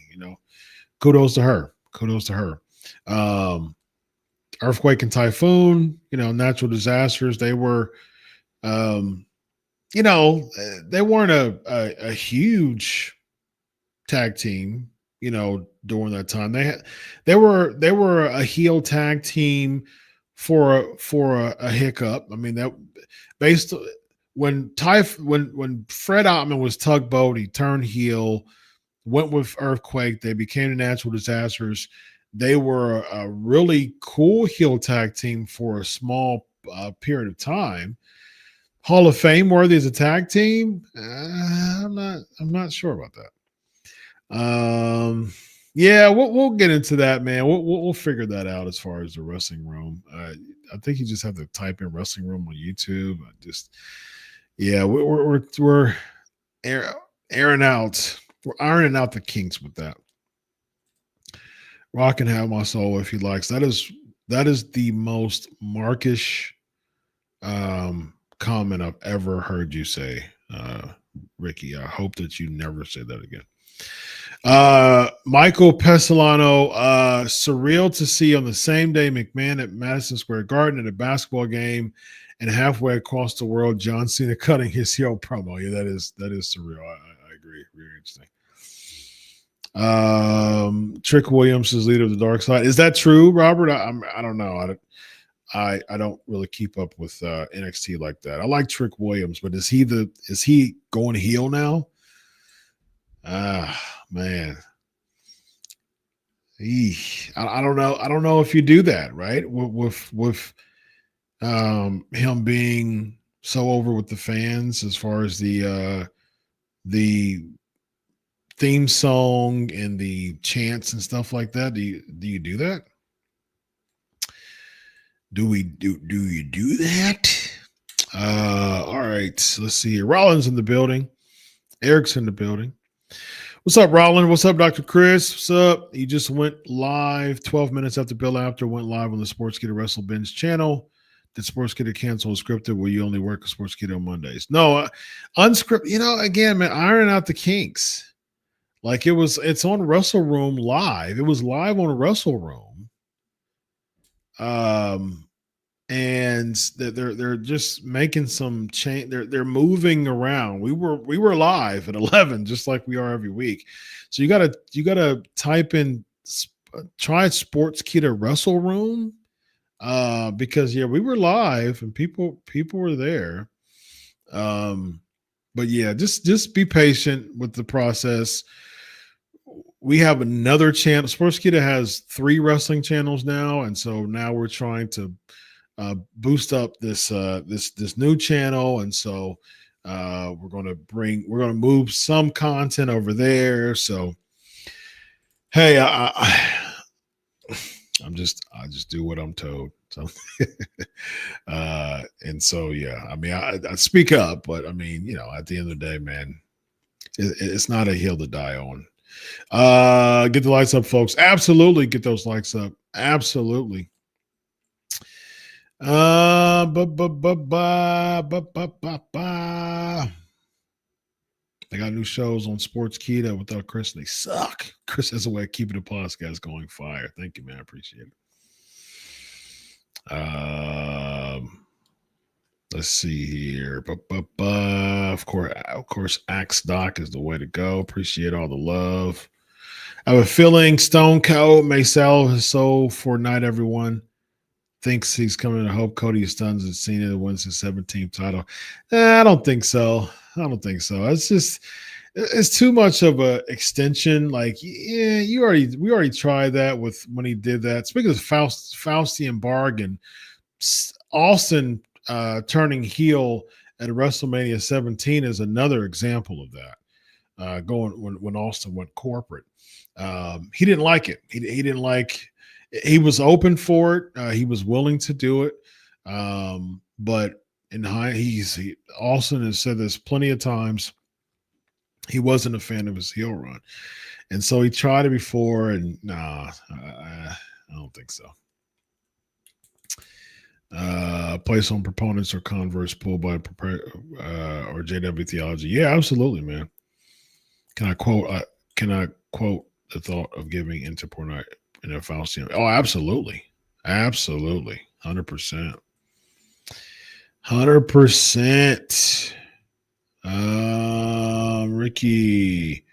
kudos to her. Kudos to her. Earthquake and typhoon, natural disasters. They were, they weren't a huge tag team, during that time. They were a heel tag team for a hiccup. I mean, that based when Fred Ottman was Tugboat, he turned heel, went with Earthquake. They became the Natural Disasters. They were a really cool heel tag team for a small period of time. Hall of Fame worthy as a tag team? I'm not sure about that. Yeah, we'll get into that, man. We'll figure that out as far as the wrestling room. I think you just have to type in wrestling room on YouTube. We're airing out. We're ironing out the kinks with that. Rock can have my soul if he likes. That is the most Markish comment I've ever heard you say, Ricky. I hope that you never say that again. Michael Pesolano, surreal to see on the same day McMahon at Madison Square Garden at a basketball game, and halfway across the world, John Cena cutting his heel promo. Yeah, that is surreal. I agree. Very interesting. Trick Williams is leader of the dark side. Is that true, Robert? I don't know. I don't really keep up with NXT like that. I like Trick Williams, but is he going heel now? Man. I don't know. I don't know if you do that, right? With him being so over with the fans as far as the theme song and the chants and stuff like that. Do you do that? Do you do that? All right. Let's see here. Rollins in the building. Eric's in the building. What's up, Rollin? What's up, Dr. Chris? What's up? He just went live 12 minutes after Bill Apter went live on the Sportskeeda Wrestle Binge channel. Did Sportskeeda cancel scripted? Will you only work with Sportskeeda on Mondays? No, unscripted. Again, man, iron out the kinks. Like it's on Wrestle Room live. It was live on Wrestle Room. And they're just making some change. They're moving around. We were live at 11, just like we are every week. So you gotta type in try Sportskeeda Wrestle Room, because we were live and people were there. But yeah, just be patient with the process. We have another channel. Sportskeeda has 3 wrestling channels now, and so now we're trying to boost up this new channel, and so we're going to move some content over there. So hey, I just do what I'm told. So and so yeah, I mean I speak up, but I mean, you know, at the end of the day, man, it's not a hill to die on. Get the likes up, folks. Absolutely get those likes up. Absolutely. They got new shows on Sportskeeda without Chris. They suck. Chris has a way of keeping the podcast going fire. Thank you, man. I appreciate it. Let's see here. Of course, Axe Doc is the way to go. Appreciate all the love. I have a feeling Stone Cold may sell his soul for not everyone thinks he's coming to hope Cody stuns and Cena wins his 17th title. I don't think so. It's just it's too much of a extension. Like, yeah, we already tried that with when he did that. Speaking of Faustian bargain, Austin turning heel at WrestleMania 17 is another example of that. Going when Austin went corporate, he didn't like it. He didn't like. He was open for it. He was willing to do it. But Austin has said this plenty of times. He wasn't a fan of his heel run. And so he tried it before, and I don't think so. Place on proponents or converts pulled by or JW Theology. Yeah, absolutely, man. Can I quote the thought of giving into porn in a Faustian? Oh, absolutely. 100%. 100%. Ricky,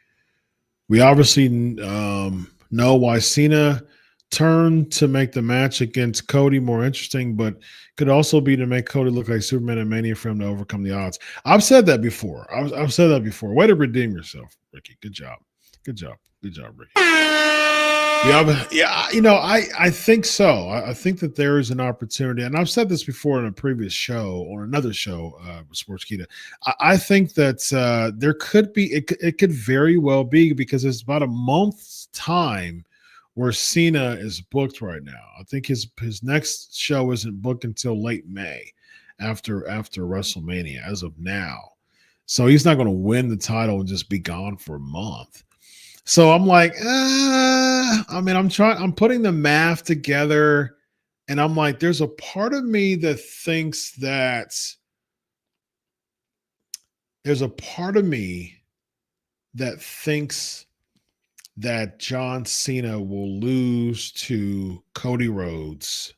we obviously know why Cena turned to make the match against Cody more interesting, but could also be to make Cody look like Superman and Mania for him to overcome the odds. I've said that before. Way to redeem yourself, Ricky. Good job, Ricky. Yeah, you know, I think so. I think that there is an opportunity, and I've said this before in a previous show, or another show with Sportskeeda. I think that there could be, it could very well be, because it's about a month's time where Cena is booked right now. I think his next show isn't booked until late May, after WrestleMania, as of now. So he's not going to win the title and just be gone for a month. So I'm like, I'm putting the math together, and I'm like, there's a part of me that thinks that John Cena will lose to Cody Rhodes.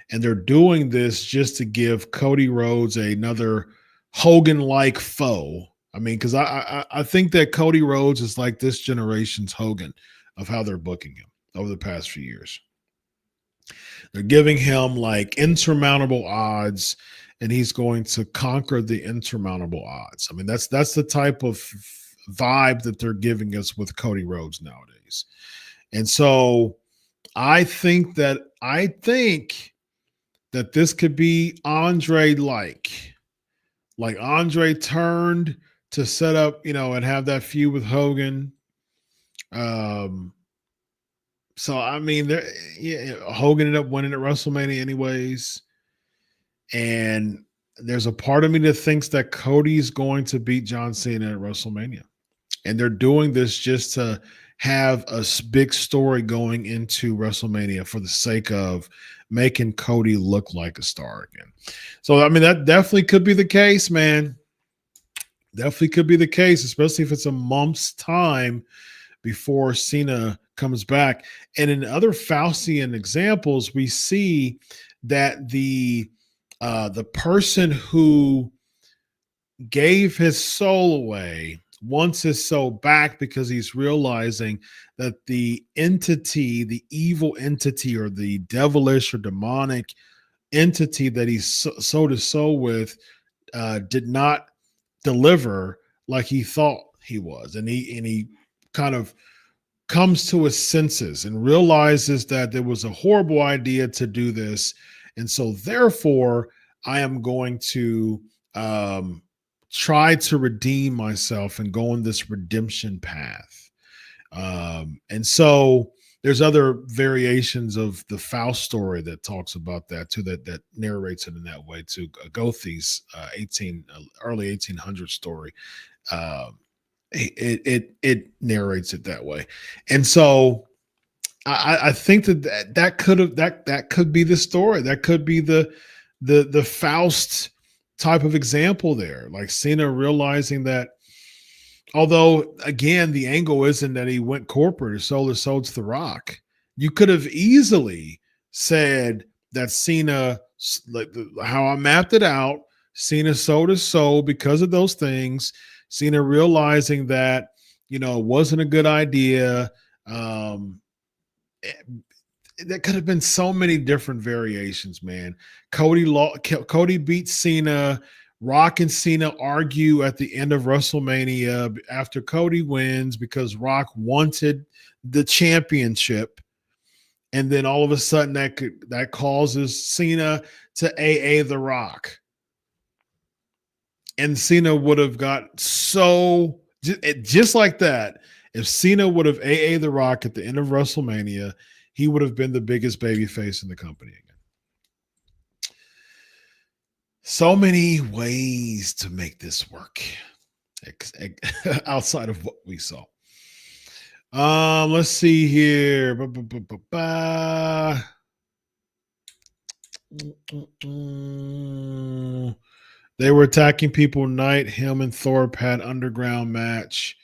And they're doing this just to give Cody Rhodes another Hogan-like foe. I mean, because I think that Cody Rhodes is like this generation's Hogan of how they're booking him over the past few years. They're giving him like insurmountable odds, and he's going to conquer the insurmountable odds. I mean, that's the type of vibe that they're giving us with Cody Rhodes nowadays. And so I think that this could be Andre-like Andre turned to set up, and have that feud with Hogan. So I mean, Hogan ended up winning at WrestleMania anyways, and there's a part of me that thinks that Cody's going to beat John Cena at WrestleMania, and they're doing this just to have a big story going into WrestleMania for the sake of making Cody look like a star again. So I mean, that definitely could be the case, man. Definitely could be the case, especially if it's a month's time before Cena comes back. And in other Faustian examples, we see that the person who gave his soul away wants his soul back, because he's realizing that the evil entity, or the devilish or demonic entity that he sold his soul with, did not deliver like he thought he was. And he kind of comes to his senses and realizes that there was a horrible idea to do this. And so therefore I am going to try to redeem myself and go on this redemption path. And so there's other variations of the Faust story that talks about that too, that narrates it in that way too. Goethe's early 1800 story. It narrates it that way. And so I think that could be the story. That could be the Faust type of example there. Like Cena realizing that, although again, the angle isn't that he went corporate or sold his soul to The Rock. You could have easily said that Cena, like how I mapped it out, Cena sold his soul because of those things. Cena realizing that, it wasn't a good idea. There could have been so many different variations, man. Cody beats Cena. Rock and Cena argue at the end of WrestleMania after Cody wins because Rock wanted the championship. And then all of a sudden that causes Cena to AA The Rock. And Cena would have got so, just like that, if Cena would have AA The Rock at the end of WrestleMania, he would have been the biggest babyface in the company again. So many ways to make this work outside of what we saw. Let's see here. They were attacking people night. Him and Thorpe had underground match.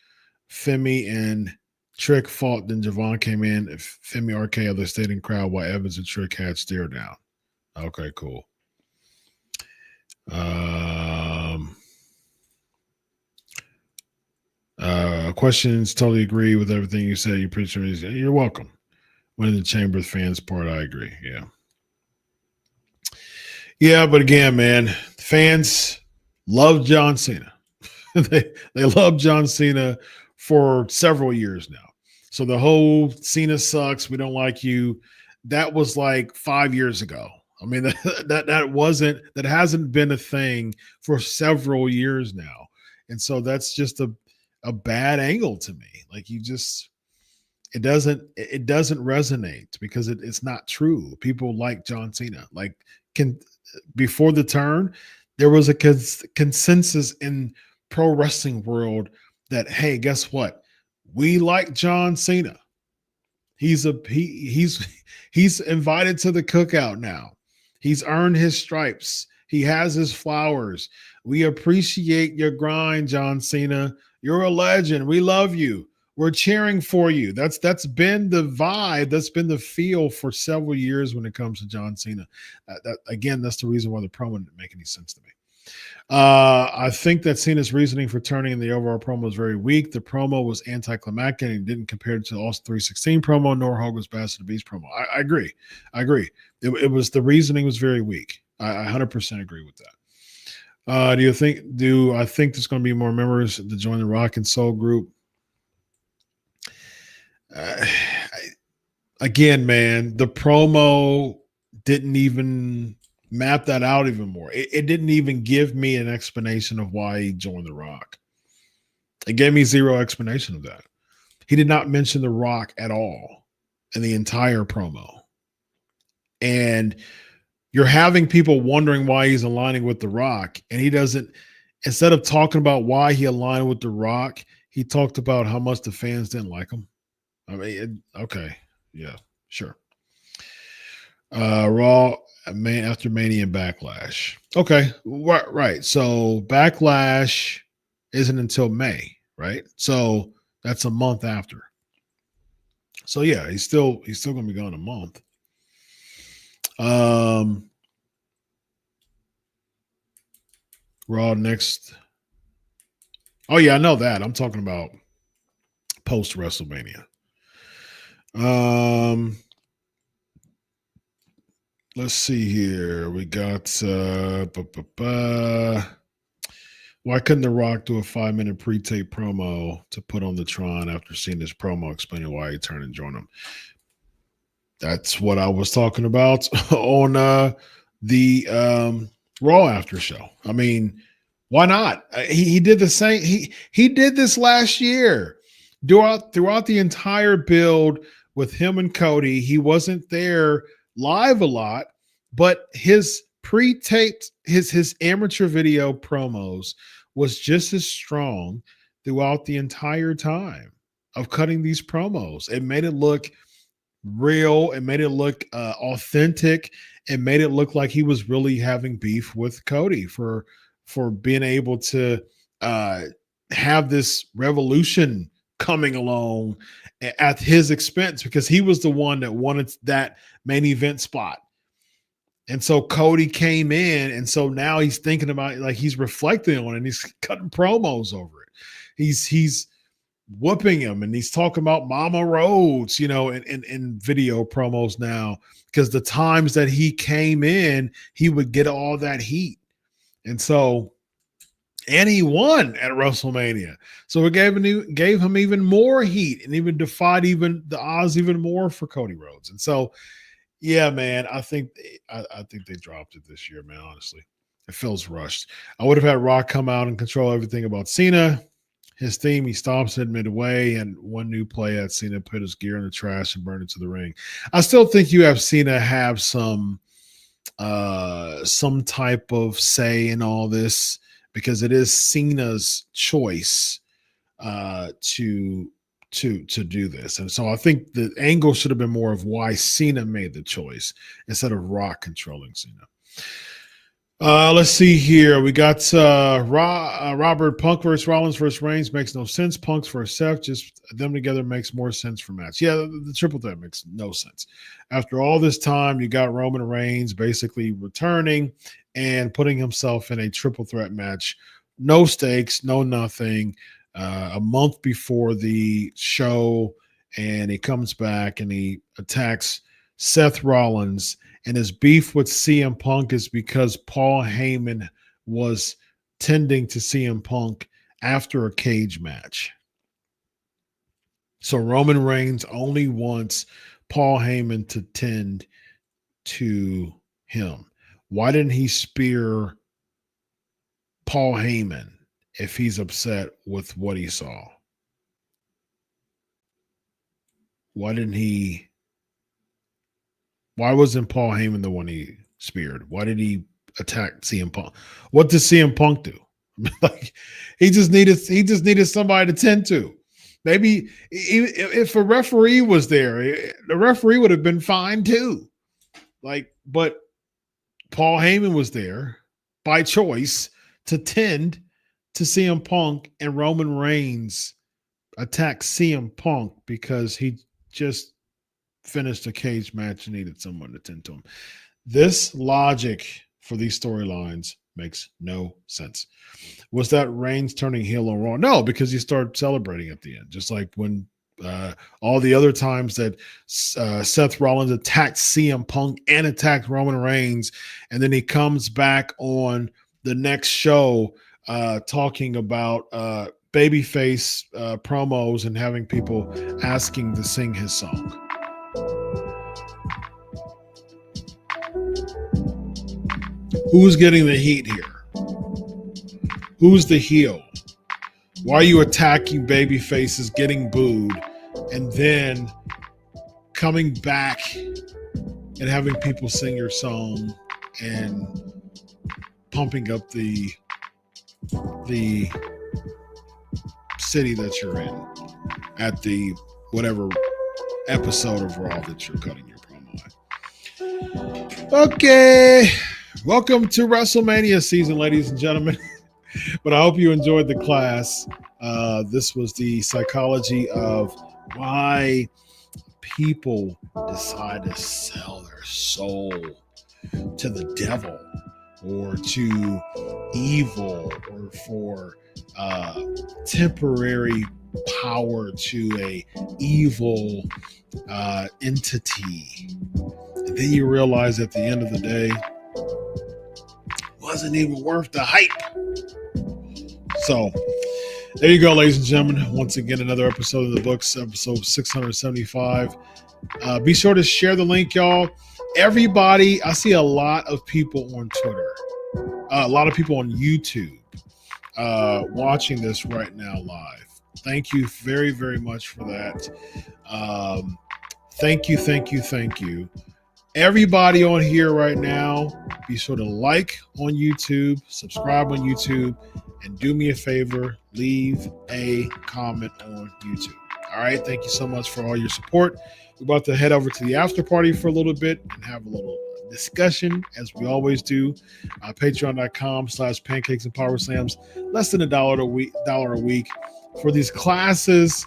Femi and Trick fought. Then Javon came in. Femi RKO, they stayed in crowd while Evans and Trick had stare down. Okay, cool. Questions, totally agree with everything you said. You're welcome. When the Chambers fans part, I agree. Yeah, but again, man, fans love John Cena. they love John Cena for several years now. So the whole Cena sucks, we don't like you, that was like 5 years ago. I mean, that hasn't been a thing for several years now. And so that's just a bad angle to me. Like it doesn't resonate because it's not true. People like John Cena. Like before the turn, there was a consensus in pro wrestling world that, hey, guess what? We like John Cena. He's invited to the cookout now. He's earned his stripes. He has his flowers. We appreciate your grind, John Cena. You're a legend. We love you. We're cheering for you. That's been the vibe. That's been the feel for several years when it comes to John Cena. Again, that's the reason why the promo didn't make any sense to me. I think that Cena's reasoning for turning in the overall promo was very weak. The promo was anticlimactic and didn't compare it to the Austin 316 promo nor Hogan's Bastard of the Beast promo. I agree. It was, the reasoning was very weak. I 100% agree with that. Do I think there's going to be more members to join the Rock and Soul group? Again, man, the promo didn't even map that out even more. It didn't even give me an explanation of why he joined the Rock. It gave me zero explanation of that. He did not mention the Rock at all in the entire promo. And you're having people wondering why he's aligning with the Rock, and he doesn't, instead of talking about why he aligned with the Rock, he talked about how much the fans didn't like him. I mean, okay. Yeah, sure. Raw after Mania and Backlash. Okay, right. So Backlash isn't until May, right? So that's a month after. So yeah, he's still gonna be gone a month. Raw next. Oh yeah, I know that. I'm talking about post WrestleMania. Let's see here. We got Why couldn't The Rock do a 5-minute pre-tape promo to put on the Tron after seeing this promo explaining why he turned and joined him? That's what I was talking about on the Raw after show. I mean, why not? He did the same. He did this last year throughout the entire build with him and Cody. He wasn't there live a lot, but his pre-taped his amateur video promos was just as strong throughout the entire time of cutting these promos. It made it look real. It made it look authentic. It made it look like he was really having beef with Cody for being able to have this revolution coming along at his expense, because he was the one that wanted that main event spot. And so Cody came in, and so now he's thinking about it, like he's reflecting on it, and he's cutting promos over it. He's whooping him, and he's talking about Mama Rhodes, in video promos now, because the times that he came in, he would get all that heat. And so, and he won at WrestleMania. So it gave him even more heat, and even defied even the odds even more for Cody Rhodes. And so, yeah, man, I think they dropped it this year, man. Honestly, it feels rushed. I would have had Rock come out and control everything about Cena. His theme, he stops it midway, and one new play at Cena put his gear in the trash and burned it to the ring. I still think you have Cena have some type of say in all this, because it is Cena's choice to do this. And so I think the angle should have been more of why Cena made the choice instead of Rock controlling Cena. Let's see here. We got Robert Punk versus Rollins versus Reigns. Makes no sense. Punk's versus Seth. Just them together makes more sense for match. Yeah, the triple threat makes no sense. After all this time, you got Roman Reigns basically returning and putting himself in a triple threat match. No stakes, no nothing. A month before the show, and he comes back and he attacks Seth Rollins. And his beef with CM Punk is because Paul Heyman was tending to CM Punk after a cage match. So Roman Reigns only wants Paul Heyman to tend to him. Why didn't he spear Paul Heyman if he's upset with what he saw? Why wasn't Paul Heyman the one he speared? Why did he attack CM Punk? What did CM Punk do? Like, he just needed somebody to tend to. Maybe if a referee was there, the referee would have been fine too. But Paul Heyman was there by choice to tend to CM Punk, and Roman Reigns attacked CM Punk because he just finished a cage match and needed someone to tend to him. This logic for these storylines makes no sense. Was that Reigns turning heel on Raw? No, because he started celebrating at the end, just like when all the other times that Seth Rollins attacked CM Punk and attacked Roman Reigns, and then he comes back on the next show talking about babyface promos and having people asking to sing his song. Who's getting the heat here? Who's the heel? Why are you attacking babyfaces, getting booed, and then coming back and having people sing your song and pumping up the city that you're in at the whatever episode of Raw that you're cutting your promo at? Okay. Welcome to WrestleMania season, ladies and gentlemen. But I hope you enjoyed the class. This was the psychology of why people decide to sell their soul to the devil or to evil or for temporary power to a evil entity. And then you realize at the end of the day, wasn't even worth the hype. So there you go, ladies and gentlemen. Once again, another episode of the books, episode 675. Be sure to share the link, y'all. Everybody, I see a lot of people on Twitter, a lot of people on YouTube watching this right now live. Thank you very, very much for that. Thank you. Everybody on here right now, be sure to like on YouTube, subscribe on YouTube, and do me a favor, leave a comment on YouTube. All right. Thank you so much for all your support. We're about to head over to the after party for a little bit and have a little discussion, as we always do. Patreon.com/Pancakes and Powerslams. Less than $1 a week for these classes.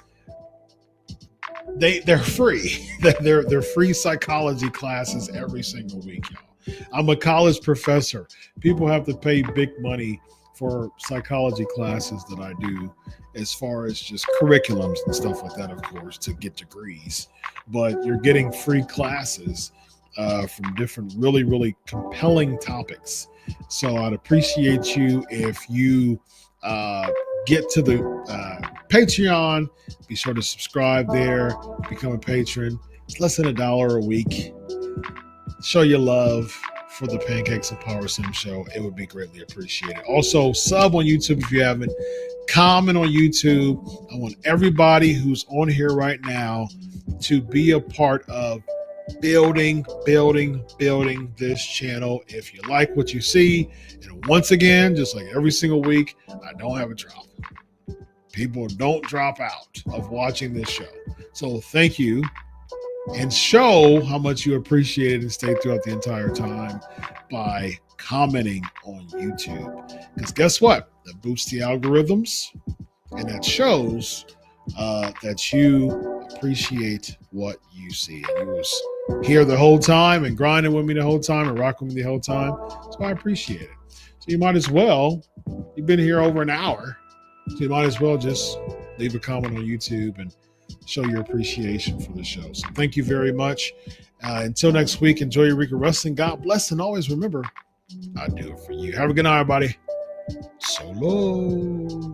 They're free. They're free psychology classes every single week, y'all. I'm a college professor. People have to pay big money for psychology classes that I do, as far as just curriculums and stuff like that, of course, to get degrees. But you're getting free classes from different really, really compelling topics. So I'd appreciate you if you get to the Patreon. Be sure to subscribe there, become a patron. It's less than $1 a week. Show your love for the Pancakes and Powerslams Show. It would be greatly appreciated. Also, sub on YouTube if you haven't. Comment on YouTube. I want everybody who's on here right now to be a part of building this channel. If you like what you see, and once again, just like every single week, I don't have a drop. People don't drop out of watching this show. So thank you, and show how much you appreciate it and stay throughout the entire time by commenting on YouTube. Because guess what? That boosts the algorithms, and that shows that you appreciate what you see. And you was here the whole time and grinding with me the whole time and rocking with me the whole time. So I appreciate it. So you might as well, you've been here over an hour, so you might as well just leave a comment on YouTube and show your appreciation for the show. So thank you very much. Until next week, enjoy your week of wrestling. God bless, and always remember, I do it for you. Have a good night, everybody. So long.